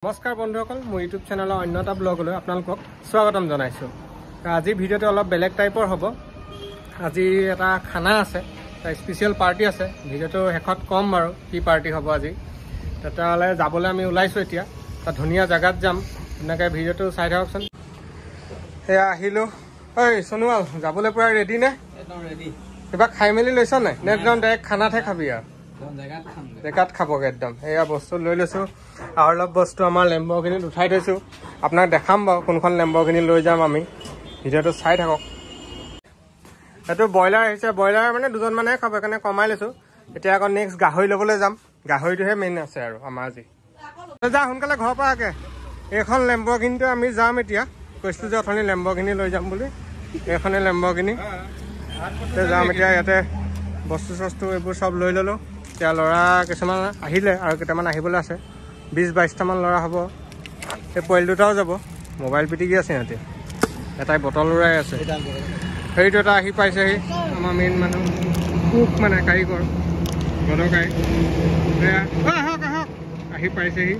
নমস্কাৰ বন্ধুসকল, মোৰ ইউটিউব চেনেলৰ অন্য এটা ব্লগলৈ আপোনালোকক স্বাগতম জনাইছোঁ। আজি ভিডিঅ'টো অলপ বেলেগ টাইপৰ হ'ব। আজি এটা খানা আছে, এটা স্পেচিয়েল পাৰ্টি আছে। ভিডিঅ'টো শেষত ক'ম বাৰু কি পাৰ্টি হ'ব আজি। তেতিয়াহ'লে যাবলৈ আমি ওলাইছোঁ এতিয়া। এটা ধুনীয়া জেগাত যাম, ধুনীয়াকৈ ভিডিঅ'টো চাই থাককচোন। সেয়া আহিলোঁ। ঐ সোণোৱাল, যাবলৈ পূৰা ৰেডি নে? একদম ৰেডি। কিবা খাই মেলি লৈছ নাই নে একদম ডাইৰেক্ট খানাতহে খাবি আৰু? জেগাত খাবগৈ একদম। সেয়া বস্তু লৈ লৈছোঁ আৰু অলপ বস্তু আমাৰ লেম্বৰগিনিত উঠাই থৈছোঁ। আপোনাক দেখাম বাৰু কোনখন লেম্বৰগিনি লৈ যাম আমি। ভিডিঅ'টো চাই থাকক। এইটো ব্ৰইলাৰ আহিছে, ব্ৰইলাৰ মানে দুজন মানুহে খাব, সেইকাৰণে কমাই লৈছোঁ। এতিয়া আকৌ নেক্সট গাহৰি ল'বলৈ যাম। গাহৰিটোহে মেইন আছে আৰু আমাৰ আজি। যা সোনকালে ঘৰৰ পৰা আগে। এইখন লেম্বৰগিনিতে আমি যাম এতিয়া। কৈছিলোঁ যে অথনি লেম্বৰগিনি লৈ যাম বুলি। এইখনে লেম্বৰগিনি যাম এতিয়া। ইয়াতে বস্তু চস্তু এইবোৰ চব লৈ ল'লোঁ। এতিয়া ল'ৰা কিছুমান আহিলে আৰু কেইটামান আহিবলৈ আছে। 20-22টামান ল'ৰা হ'ব। এই পোৱালি দুটাও যাব, মোবাইল পিটিকি আছে সিহঁতে। এটাই বটল উৰাই আছে। সেইটো এটা আহি পাইছেহি, আমাৰ মেইন মানুহ কুক মানে কাৰিকৰ গদকাই। সেয়া আহক আহক, আহি পাইছেহি।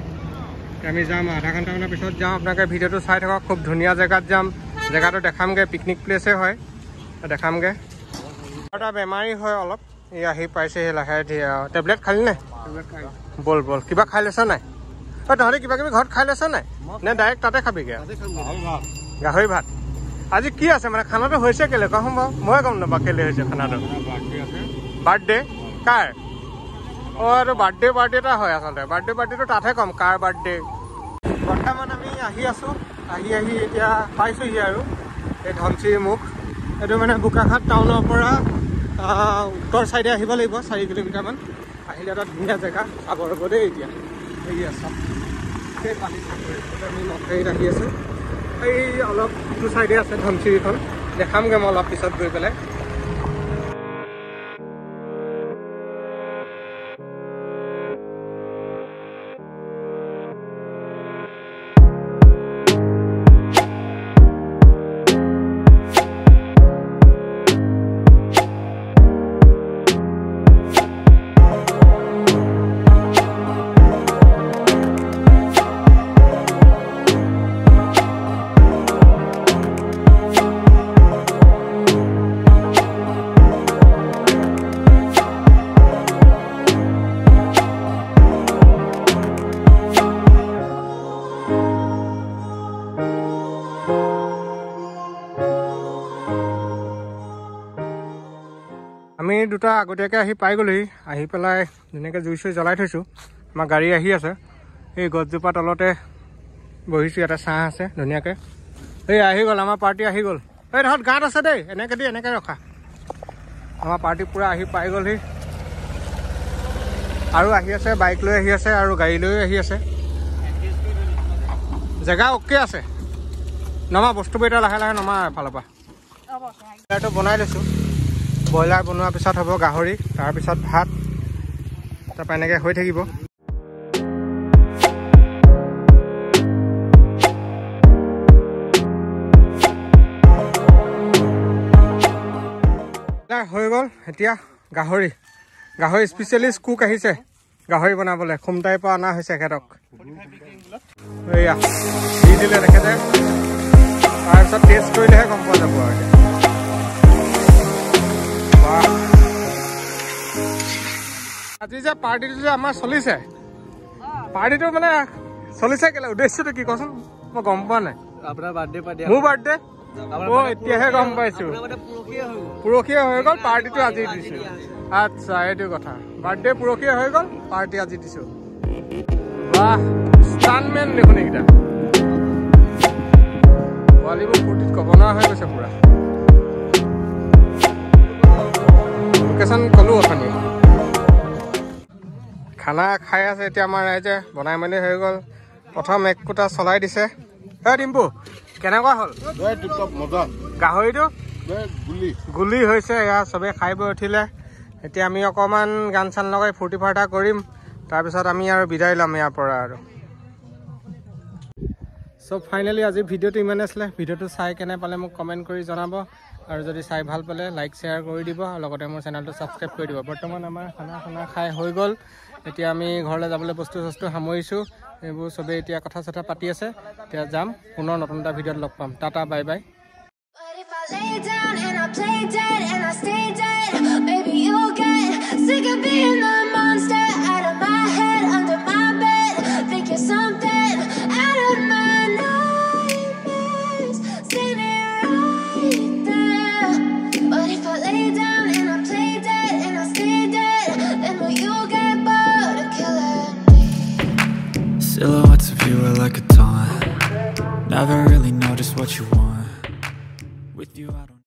আমি যাম, আধা ঘণ্টামানৰ পিছত যাম। আপোনালোকে ভিডিঅ'টো চাই থাকক। খুব ধুনীয়া জেগাত যাম, জেগাটো দেখামগৈ। পিকনিক প্লেচে হয়, দেখামগৈ। এটা বেমাৰী হয় অলপ, ই আহি পাইছেহি লাহে ধীৰে। টেবলেট খালি নে? বল বল, কিবা খাই লৈছ নাই? অ তহঁতে কিবা কিবি ঘৰত খাই লৈছ নাই নে ডাইৰেক্ট তাতে খাবিগৈ? গাহৰি ভাত। আজি কি আছে মানে খানাটো হৈছে কেলে কচোন বাৰু? ময়ে গম নাপাওঁ কেলে হৈছে খানাটো। বাৰ্থডে কাৰ? অঁ এইটো বাৰ্থডে এটা হয় আচলতে। বাৰ্থডেটো তাতহে ক'ম কাৰ বাৰ্থডে। বৰ্তমান আমি আহি আছোঁ। আহি এতিয়া পাইছোঁহি আৰু এই ধনচিৰি মুখ। এইটো মানে বোকাখাট টাউনৰ পৰা উত্তৰ চাইডে আহিব লাগিব 4 কিলোমিটাৰমান। আহিলে এটা ধুনীয়া জেগা চাব ৰ'ব দেই। এতিয়া হেৰি আছে সেই পানী আমি মথাউৰিত আহি আছোঁ। এই অলপ ইটো চাইডে আছে ধনচিৰিখন, দেখামগৈ মই অলপ পিছত গৈ পেলাই। আমি দুটা আগতীয়াকৈ আহি পাই গ'লোহি। আহি পেলাই ধুনীয়াকৈ জুই চুই জ্বলাই থৈছোঁ। আমাৰ গাড়ী আহি আছে। এই গছজোপা তলতে বহিছোঁ, ইয়াতে ছাঁ আছে ধুনীয়াকৈ। এই আহি গ'ল আমাৰ পাৰ্টি, আহি গ'ল। এই তহঁত গাঁত আছে দেই, এনেকৈ ৰখা। আমাৰ পাৰ্টি পূৰা আহি পাই গ'লহি। আৰু আহি আছে, বাইক লৈ আহি আছে আৰু গাড়ী লৈ আহি আছে। জেগা অ'কে আছে। নমা বস্তুবোৰ এতিয়া লাহে লাহে নমা এফালৰ পৰা। ব্ৰইলাৰটো বনাই লৈছোঁ। ব্ৰইলাৰ বনোৱাৰ পিছত হ'ব গাহৰি, তাৰপিছত ভাত, তাৰপৰা এনেকৈ হৈ থাকিব। হৈ গ'ল। এতিয়া গাহৰি স্পেচিয়েলিষ্ট কুক আহিছে গাহৰি বনাবলৈ। খুমটাইৰ পৰা অনা হৈছে এখেতক। এয়া দি দিলে তেখেতে, তাৰপিছত টেষ্ট কৰিলেহে গম পোৱা যাব আৰু। আজি যে পাৰ্টিটো যে আমাৰ চলিছে, পাৰ্টিটো মানে চলিছে কেলে, উদ্দেশ্যটো কি কচোন? মই গম পোৱা নাই। আপোনাৰ বাৰ্থডে পাৰ্টি। মোৰ বাৰ্থডে? অ' এতিয়াহে গম পাইছোঁ। পৰহিয়ে হৈ গ'ল, পাৰ্টিটো আজি দিছোঁ। আচ্ছা এইটো কথা। বাৰ্থডে পৰহিয়ে হৈ গ'ল, পাৰ্টি আজি দিছোঁ। বাহ, ষ্টানমেন দেখোন এইকেইটা। পোৱালিবোৰ ফূৰ্তিত ক'ব নোৱাৰা হৈ গৈছে পূৰা। লোকেশ্যন ক'লোঁ অথনি। খানা খাই আছে এতিয়া আমাৰ ৰাইজে। বনাই মেলি হৈ গ'ল। প্ৰথম এক কোটা চলাই দিছে। এই ডিম্পু কেনেকুৱা হ'ল গাহৰিটো? গুলি হৈছে। এয়া চবেই খাই বৈ উঠিলে। এতিয়া আমি অকণমান গান চান লগাই ফূৰ্তি ফাৰ্তা কৰিম, তাৰপিছত আমি আৰু বিদায় ল'ম ইয়াৰ পৰা আৰু। চ' ফাইনেলি আজি ভিডিঅ'টো ইমানে আছিলে। ভিডিঅ'টো চাই কেনে পালে মোক কমেণ্ট কৰি জনাব, আৰু যদি চাই ভাল পালে লাইক শ্বেয়াৰ কৰি দিব, আৰু লগতে মোৰ চেনেলটো ছাবস্ক্ৰাইব কৰি দিব। বৰ্তমান আমাৰ খানা খাই হৈ গ'ল। এতিয়া আমি ঘৰলৈ যাবলৈ বস্তু সামৰিছোঁ। এইবোৰ চবেই এতিয়া কথা চথা পাতি আছে এতিয়া যাম পুনৰ নতুন এটা ভিডিঅ'ত লগ পাম tata bye bye Lay down and I play dead and I stay dead. Baby, you'll get sick of being the monster out of my head, under my bed. Think you're something out of my nightmares. Standing right there. But if I lay down and I play dead and I stay dead, then will you get bored of killing me? Silhouettes of you are like a taunt. Never really know just what you want. With you I don't